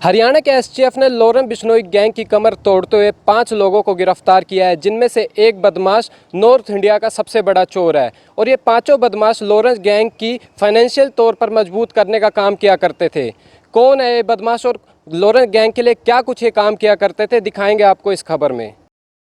हरियाणा के एसटीएफ ने Lawrence Bishnoi gang की कमर तोड़ते हुए 5 लोगों को गिरफ्तार किया है, जिनमें से एक बदमाश नॉर्थ इंडिया का सबसे बड़ा चोर है। और ये पांचों बदमाश लॉरेंस गैंग की फाइनेंशियल तौर पर मजबूत करने का काम किया करते थे। कौन है ये बदमाश और लॉरेंस गैंग के लिए क्या कुछ ये काम किया करते थे, दिखाएंगे आपको इस खबर में।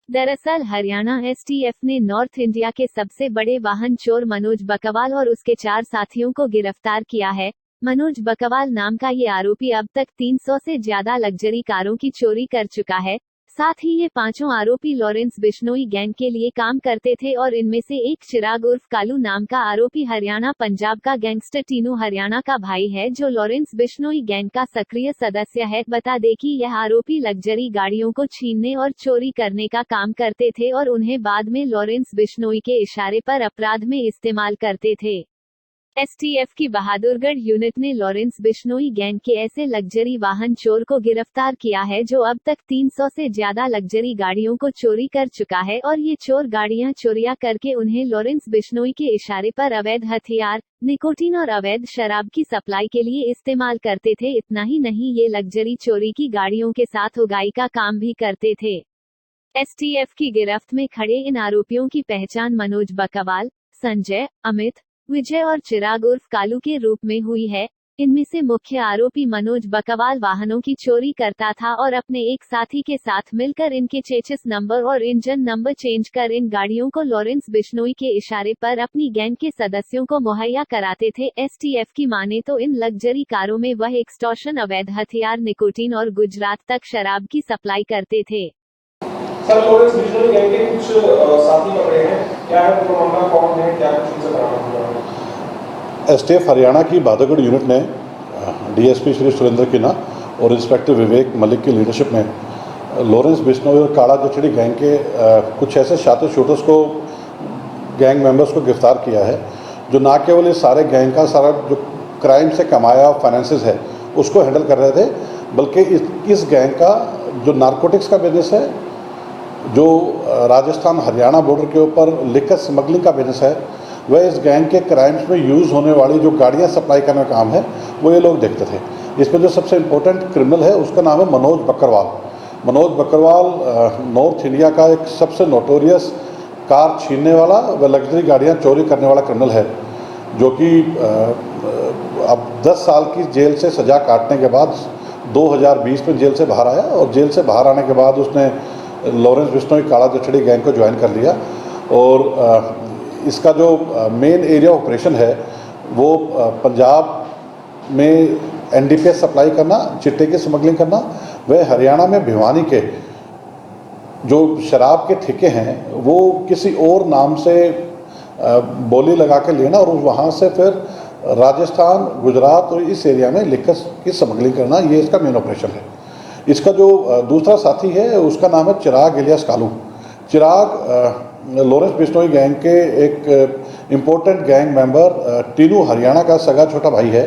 दरअसल हरियाणा एसटीएफ ने नॉर्थ इंडिया के सबसे बड़े वाहन चोर मनोज बकवाल और उसके 4 साथियों को गिरफ्तार किया है। मनोज बकवाल नाम का ये आरोपी अब तक 300 से ज्यादा लग्जरी कारों की चोरी कर चुका है। साथ ही ये पांचों आरोपी लॉरेंस बिश्नोई गैंग के लिए काम करते थे और इनमें से एक चिराग उर्फ कालू नाम का आरोपी हरियाणा पंजाब का गैंगस्टर टीनू हरियाणा का भाई है, जो लॉरेंस बिश्नोई गैंग का सक्रिय सदस्य है। बता दें कि यह आरोपी लग्जरी गाड़ियों को छीनने और चोरी करने का काम करते थे और उन्हें बाद में लॉरेंस बिश्नोई के इशारे पर अपराध में इस्तेमाल करते थे। एसटीएफ की बहादुरगढ़ यूनिट ने लॉरेंस बिश्नोई गैंग के ऐसे लग्जरी वाहन चोर को गिरफ्तार किया है, जो अब तक 300 से ज्यादा लग्जरी गाड़ियों को चोरी कर चुका है और ये चोर गाड़ियां चोरियां करके उन्हें लॉरेंस बिश्नोई के इशारे पर अवैध हथियार, निकोटीन और अवैध शराब की सप्लाई के लिए इस्तेमाल करते थे। इतना ही नहीं, ये लग्जरी चोरी की गाड़ियों के साथ उगाई का काम भी करते थे। एसटीएफ की गिरफ्त में खड़े इन आरोपियों की पहचान मनोज बकवाल, संजय, अमित, विजय और चिराग उर्फ कालू के रूप में हुई है। इनमें से मुख्य आरोपी मनोज बकवाल वाहनों की चोरी करता था और अपने एक साथी के साथ मिलकर इनके चेसिस नंबर और इंजन नंबर चेंज कर इन गाड़ियों को लॉरेंस बिश्नोई के इशारे पर अपनी गैंग के सदस्यों को मुहैया कराते थे। एसटीएफ की माने तो इन लग्जरी कारों में वह एक्सटॉर्शन, अवैध हथियार, निकोटीन और गुजरात तक शराब की सप्लाई करते थे। सर, लॉरेंस बिश्नोई गैंग के कुछ साथी पकड़े हैं, क्या है पूरा मामला, कौन है, क्या कुछ इनसे बरामद हुआ है? एसटीएफ हरियाणा की बहादुरगढ़ यूनिट ने डीएसपी श्री सुरेंद्र किन्ना और इंस्पेक्टर विवेक मलिक की लीडरशिप में लॉरेंस बिश्नोई और काला जचड़ी गैंग के कुछ ऐसे शातिर शूटर्स को, गैंग मेंबर्स को गिरफ्तार किया है, जो ना केवल इस सारे गैंग का सारा जो क्राइम से कमाया फाइनेंसेस है उसको हैंडल कर रहे थे, बल्कि इस गैंग का जो नारकोटिक्स का बिजनेस है, जो राजस्थान हरियाणा बॉर्डर के ऊपर लिकर स्मगलिंग का बिजनेस है, वह इस गैंग के क्राइम्स में यूज़ होने वाली जो गाड़ियां सप्लाई करने का काम है वो ये लोग देखते थे। इसमें जो सबसे इम्पोर्टेंट क्रिमिनल है उसका नाम है मनोज बकरवाल। मनोज बकरवाल नॉर्थ इंडिया का एक सबसे नोटोरियस कार छीनने वाला व लग्जरी गाड़ियां चोरी करने वाला क्रिमिनल है, जो कि अब 10 साल की जेल से सज़ा काटने के बाद 2020 में जेल से बाहर आया और जेल से बाहर आने के बाद उसने लॉरेंस बिश्नोई काला जचड़ी गैंग को ज्वाइन कर लिया। और इसका जो मेन एरिया ऑपरेशन है वो पंजाब में एनडीपीएस सप्लाई करना, चिट्टे की स्मगलिंग करना, वह हरियाणा में भिवानी के जो शराब के ठेके हैं वो किसी और नाम से बोली लगा के लेना और वहाँ से फिर राजस्थान, गुजरात और इस एरिया में लिकर की स्मगलिंग करना, ये इसका मेन ऑपरेशन है। इसका जो दूसरा साथी है उसका नाम है चिराग इलियास कालू। चिराग लॉरेंस बिश्नोई गैंग के एक important gang member Tinu Haryana का सगा छोटा भाई है।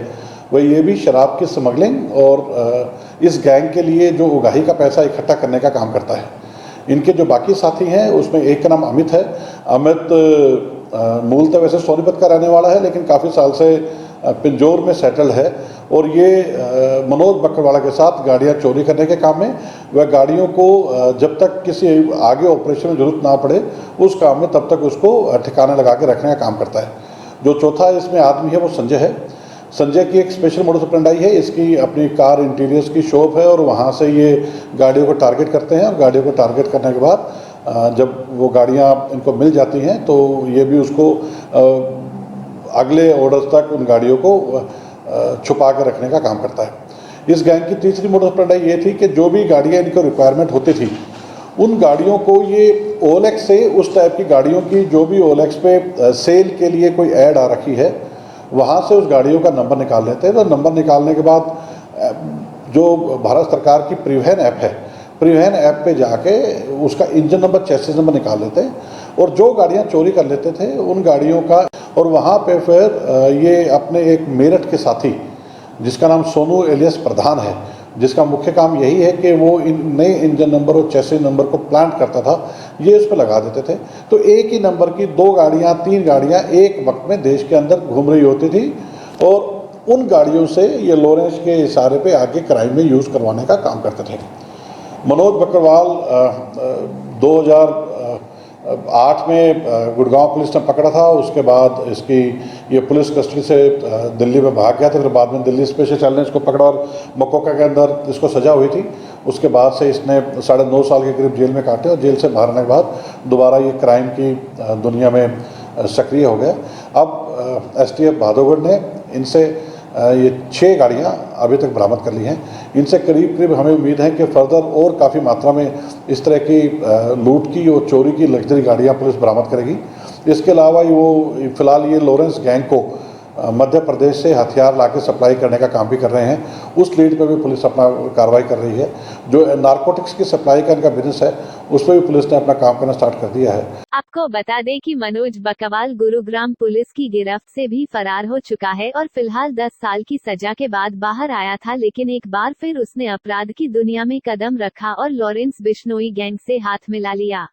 वह ये भी शराब की स्मगलिंग और इस गैंग के लिए जो उगाही का पैसा इकट्ठा करने का काम करता है। इनके जो बाकी साथी हैं उसमें एक का नाम अमित है। अमित मूलतः वैसे सोनीपत का रहने वाला है, लेकिन काफ़ी साल से पिंजौर में सेटल है और ये मनोज बकरवाला के साथ गाड़ियां चोरी करने के काम में, वह गाड़ियों को जब तक किसी आगे ऑपरेशन में जरूरत ना पड़े उस काम में तब तक उसको ठिकाने लगा के रखने का काम करता है। जो चौथा इसमें आदमी है वो संजय है। संजय की एक स्पेशल मोडस ऑपरेंडी है, इसकी अपनी कार इंटीरियर्स की शॉप है और वहाँ से ये गाड़ियों को टारगेट करते हैं और गाड़ियों को टारगेट करने के बाद जब वो गाड़ियाँ इनको मिल जाती हैं तो ये भी उसको अगले ऑर्डर्स तक उन गाड़ियों को छुपा कर रखने का काम करता है। इस गैंग की तीसरी मोडस ऑपरेंडी ये थी कि जो भी गाड़ियाँ इनको रिक्वायरमेंट होती थी उन गाड़ियों को ये ओलेक्स से, उस टाइप की गाड़ियों की जो भी ओलेक्स पे सेल के लिए कोई ऐड आ रखी है वहाँ से उस गाड़ियों का नंबर निकाल लेते हैं। तो नंबर निकालने के बाद जो भारत सरकार की परिवहन ऐप है, परिवहन ऐप पे जाके उसका इंजन नंबर, चेसिस नंबर निकाल लेते हैं और जो गाड़ियाँ चोरी कर लेते थे उन गाड़ियों का, और वहाँ पे फिर ये अपने एक मेरठ के साथी जिसका नाम सोनू एलियस प्रधान है, जिसका मुख्य काम यही है कि वो इन नए इंजन नंबर और चेसिस नंबर को प्लांट करता था, ये उस पर लगा देते थे। तो एक ही नंबर की 2 गाड़ियाँ, 3 गाड़ियाँ एक वक्त में देश के अंदर घूम रही होती थी और उन गाड़ियों से ये लॉरेंस के इशारे पे आगे क्राइम में यूज़ करवाने का काम करते थे। मनोज बकरवाल 2008 में गुड़गांव पुलिस ने पकड़ा था। उसके बाद इसकी ये पुलिस कस्टडी से दिल्ली में भाग गया था। फिर बाद में दिल्ली स्पेशल सेल ने इसको पकड़ा और मकोका के अंदर इसको सज़ा हुई थी। उसके बाद से इसने 9.5 साल के करीब जेल में काटे और जेल से बाहर आने के बाद दोबारा ये क्राइम की दुनिया में सक्रिय हो गया। अब STF भादोगढ़ ने इनसे ये 6 गाड़ियाँ अभी तक बरामद कर ली हैं। इनसे करीब हमें उम्मीद है कि फर्दर और काफ़ी मात्रा में इस तरह की लूट की और चोरी की लग्जरी गाड़ियाँ पुलिस बरामद करेगी। इसके अलावा वो फिलहाल ये लॉरेंस गैंग को मध्य प्रदेश से हथियार लाके सप्लाई करने का काम भी कर रहे हैं। उस लीड पर भी पुलिस अपना कार्रवाई कर रही है। जो नारकोटिक्स की सप्लाई का इनका बिजनेस है उस पर भी पुलिस ने अपना काम करना स्टार्ट कर दिया है। आपको बता दें कि मनोज बकवाल गुरुग्राम पुलिस की गिरफ्त से भी फरार हो चुका है और फिलहाल 10 साल की सजा के बाद बाहर आया था, लेकिन एक बार फिर उसने अपराध की दुनिया में कदम रखा और लॉरेंस बिश्नोई गैंग से हाथ मिला लिया।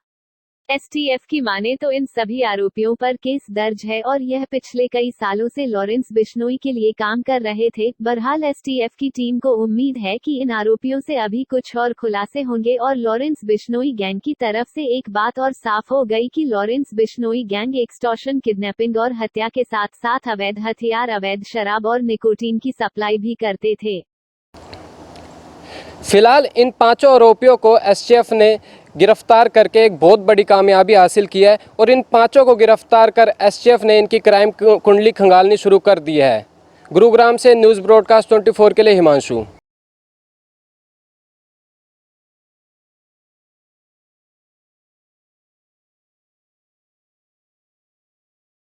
STF की माने तो इन सभी आरोपियों पर केस दर्ज है और यह पिछले कई सालों से लॉरेंस बिश्नोई के लिए काम कर रहे थे। बहरहाल STF की टीम को उम्मीद है कि इन आरोपियों से अभी कुछ और खुलासे होंगे और लॉरेंस बिश्नोई गैंग की तरफ से एक बात और साफ हो गई कि Lawrence Bishnoi gang extortion, kidnapping और हत्या के साथ साथ अवैध हथियार, अवैध शराब और निकोटीन की सप्लाई भी करते थे। फिलहाल इन 5 आरोपियों को STF ने गिरफ्तार करके एक बहुत बड़ी कामयाबी हासिल की है और इन 5 को गिरफ्तार कर STF ने इनकी क्राइम कुंडली खंगालनी शुरू कर दी है। गुरुग्राम से न्यूज़ ब्रॉडकास्ट 24 के लिए हिमांशु।